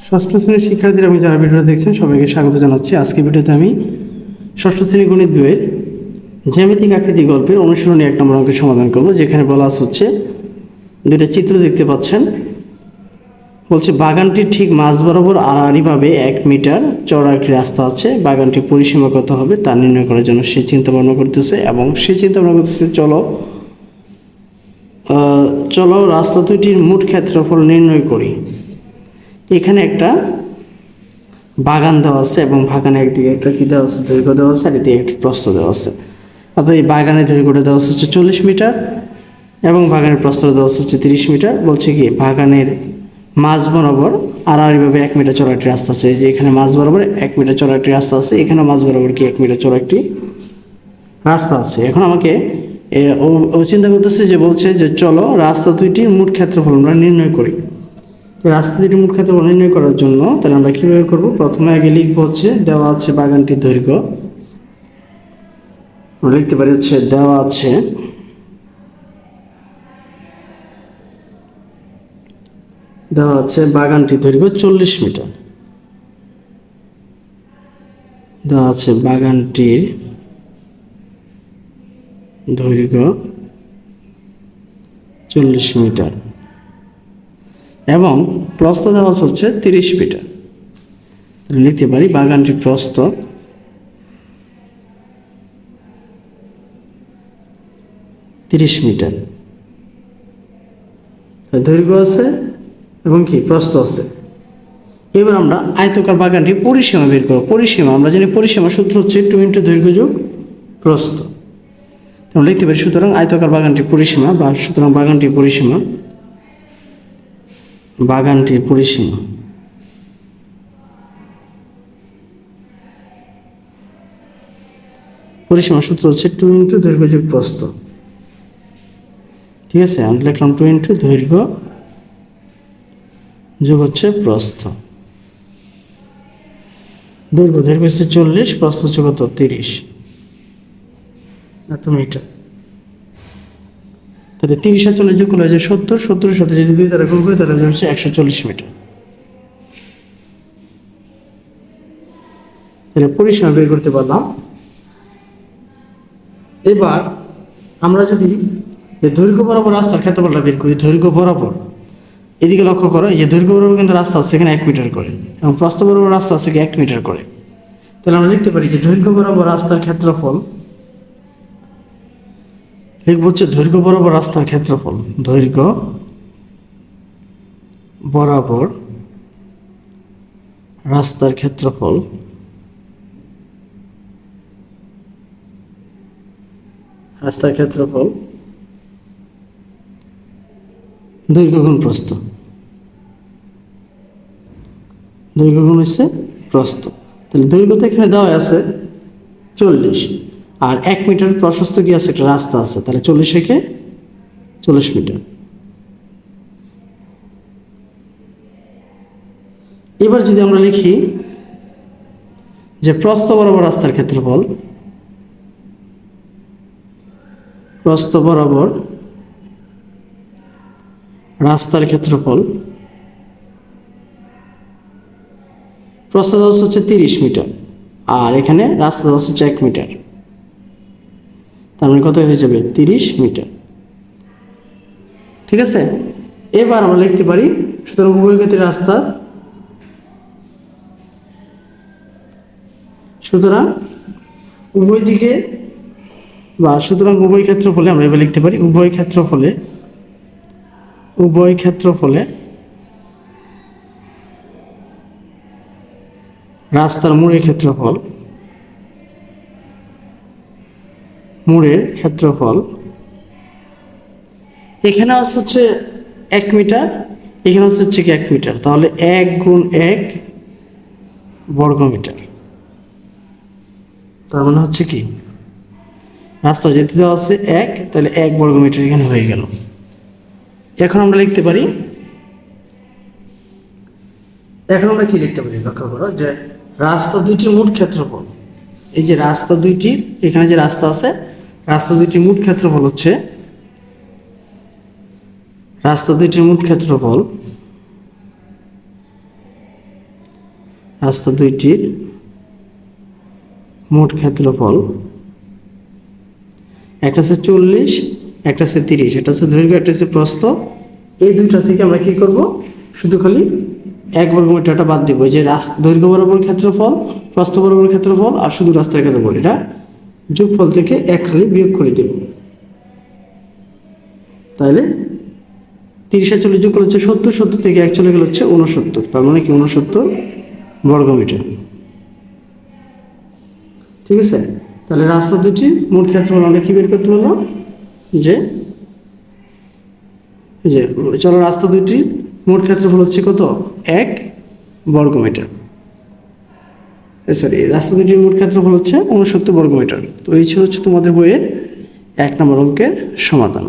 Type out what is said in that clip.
ষষ্ঠ শ্রেণীর শিক্ষার্থীরা আমি যারা ভিডিওটা দেখছেন সবাইকে স্বাগত জানাচ্ছি। আজকে ভিডিওতে আমি ষষ্ঠ শ্রেণী গণিত বইয়ের জ্যামিতিক আকৃতি গল্পের অনুসরণী 1 নম্বর অঙ্কের সমাধান করব, যেখানে বলা হচ্ছে দুইটা চিত্র দেখতে পাচ্ছেন। বলছে বাগানটির ঠিক মাঝ বরাবর আড়াআড়িভাবে 1 মিটার চওড়া একটি রাস্তা আছে। বাগানটি পরিসীমা কত হবে তা নির্ণয় করার জন্য সে চিন্তা ভাবনা করতেছে এবং সে চিন্তা ভাবনা করতেছে চলো রাস্তা দুইটির মোট ক্ষেত্রফল নির্ণয় করি। এখানে একটা বাগান দেওয়া আছে এবং বাগানের একদিকে একটা কি দেওয়া আছে, দৈর্ঘ্য দেওয়া আছে, আর এদিকে একটা প্রস্থ দেওয়া আছে। অর্থাৎ এই বাগানের দৈর্ঘ্যটা দেওয়া হচ্ছে 40 মিটার এবং বাগানের প্রস্থ দেওয়া হচ্ছে 30 মিটার। বলছে কি বাগানের মাঝ বরাবর আড়াআড়িভাবে 1 মিটার চওড়া একটি রাস্তা আছে। যে এখানে মাঝ বরাবর 1 মিটার চওড়া একটি রাস্তা আছে, এখানে মাঝ বরাবর কি 1 মিটার চওড়া একটি রাস্তা আছে। এখন আমাকে ও চিন্তা করতেছে যে বলছে যে চলো রাস্তা দুইটির মোট ক্ষেত্রফল আমরা নির্ণয় করি। রাস্তা দুইটির মোট ক্ষেত্রফল নির্ণয় করার জন্য তাহলে আমরা কীভাবে করব? প্রথমে আগে লিখবো হচ্ছে দেওয়া আছে বাগানটির দৈর্ঘ্য, লিখতে পারি হচ্ছে দেওয়া আছে বাগানটির দৈর্ঘ্য 40 মিটার। দেওয়া আছে বাগানটির দৈর্ঘ্য 40 মিটার এবং প্রস্থ দেওয়া হচ্ছে 30 মিটার। তাহলে লিখতে পারি বাগানটির প্রস্থ 30 মিটার, দৈর্ঘ্য আছে এবং কি প্রস্থ আছে। এবার আমরা আয়তকার বাগানটি পরিসীমা বের করব। পরিসীমা আমরা জানি, পরিসীমা সূত্র হচ্ছে 2 × দৈর্ঘ্য যোগ প্রস্থ। আমরা লিখতে পারি সুতরাং আয়তকার বাগানটির পরিসীমা বা সুতরাং বাগানটির পরিসীমা সূত্র হচ্ছে 2 × দৈর্ঘ্য যোগ প্রস্থ। ঠিক আছে, আমরা লিখলাম 2 × দৈর্ঘ্য যোগ হচ্ছে প্রস্থ। দৈর্ঘ্য হচ্ছে 40, প্রস্থ হচ্ছে কত 30 মিটার। তাহলে 30 আর 40 যোগ করলে হচ্ছে 70, 70-এর সাথে যদি 2 দ্বারা গুণ করি তাহলে হচ্ছে 140 মিটার। তাহলে পরিসীমা বের করতে পারলাম। এবার আমরা যদি দৈর্ঘ্য বরাবর রাস্তার ক্ষেত্রফলটা বের করি, দৈর্ঘ্য বরাবর এদিকে লক্ষ্য করো, এই যে দৈর্ঘ্য বরাবর কিন্তু রাস্তা আছে এখানে 1 মিটার করে এবং প্রস্থ বরাবর রাস্তা আছে 1 মিটার করে। তাহলে আমরা লিখতে পারি যে দৈর্ঘ্য বরাবর রাস্তার ক্ষেত্রফল, লিখব হচ্ছে দৈর্ঘ্য বরাবর রাস্তার ক্ষেত্রফল, দৈর্ঘ্য বরাবর রাস্তার ক্ষেত্রফল দৈর্ঘ্য গুণ প্রস্থ, দৈর্ঘ্য গুণ হচ্ছে প্রস্থ। তাহলে দৈর্ঘ্য তো এখানে দেওয়া আছে 40 আর 1 মিটার প্রশস্ত কি আছে, একটা রাস্তা আছে। তাহলে 40 থেকে 40 মিটার। এবার যদি আমরা লিখি যে প্রস্থ বরাবর রাস্তার ক্ষেত্রফল, প্রস্থ বরাবর রাস্তার ক্ষেত্রফল, প্রস্থ দেওয়া হচ্ছে 30 মিটার আর এখানে রাস্তা দেওয়া হচ্ছে 1 মিটার। তার মানে কত হয়ে যাবে 30 মিটার। ঠিক আছে, এবার আমরা লিখতে পারি সুতরাং উভয় ক্ষেত্রে রাস্তা, সুতরাং উভয় দিকে বা সুতরাং উভয় ক্ষেত্রফলে আমরা এবার লিখতে পারি উভয় ক্ষেত্রফলে রাস্তার মোড়ের ক্ষেত্রফল এখানে হচ্ছে 1 মিটার, এখানে হচ্ছে কি 1 মিটার। তাহলে 1 × 1 বর্গ মিটার। তার মানে হচ্ছে কি রাস্তা যেতে দেওয়া আছে 1, তাহলে 1 বর্গ মিটার এখানে হয়ে গেল। এখন আমরা লিখতে পারি, কি লিখতে পারি লক্ষ্য করো যে রাস্তা দুইটির মোট ক্ষেত্রফল, এই যে রাস্তা দুইটির এখানে যে রাস্তা আছে, রাস্তা দুইটির মোট ক্ষেত্রফল হচ্ছে রাস্তা দুইটির মোট ক্ষেত্রফল রাস্তা দুইটির মোট ক্ষেত্রফল, একটা আছে 40, একটা আছে 30, এটা হচ্ছে দৈর্ঘ্য, একটা হচ্ছে প্রস্থ। এই দুইটা থেকে আমরা কি করব, শুধু খালি 1 বর্গমিটারটা বাদ দিব, যে দৈর্ঘ্য বরাবর ক্ষেত্রফল, প্রস্থ বরাবর ক্ষেত্রফল আর শুধু রাস্তার ক্ষেত্রফল, এটা যোগফল থেকে 1 খালি বিয়োগ করে দেব। তাহলে 30 আর 40 যোগ করলে হচ্ছে 70, 70 থেকে 1 চলে গেলে হচ্ছে 69, তার মানে কি 69 বর্গমিটার। ঠিক আছে, তাহলে রাস্তা দুটির মোট ক্ষেত্রফল আমরা কি বের করতে পারলাম, যে চলো রাস্তা দুটির মোট ক্ষেত্রফল হচ্ছে কত, 1 বর্গমিটার। সরি, রাস্তা দুটির মোট ক্ষেত্রফল হচ্ছে 69 বর্গমিটার। তো এই ছিল হচ্ছে তোমাদের বইয়ের 1 নম্বর অঙ্কের সমাধান।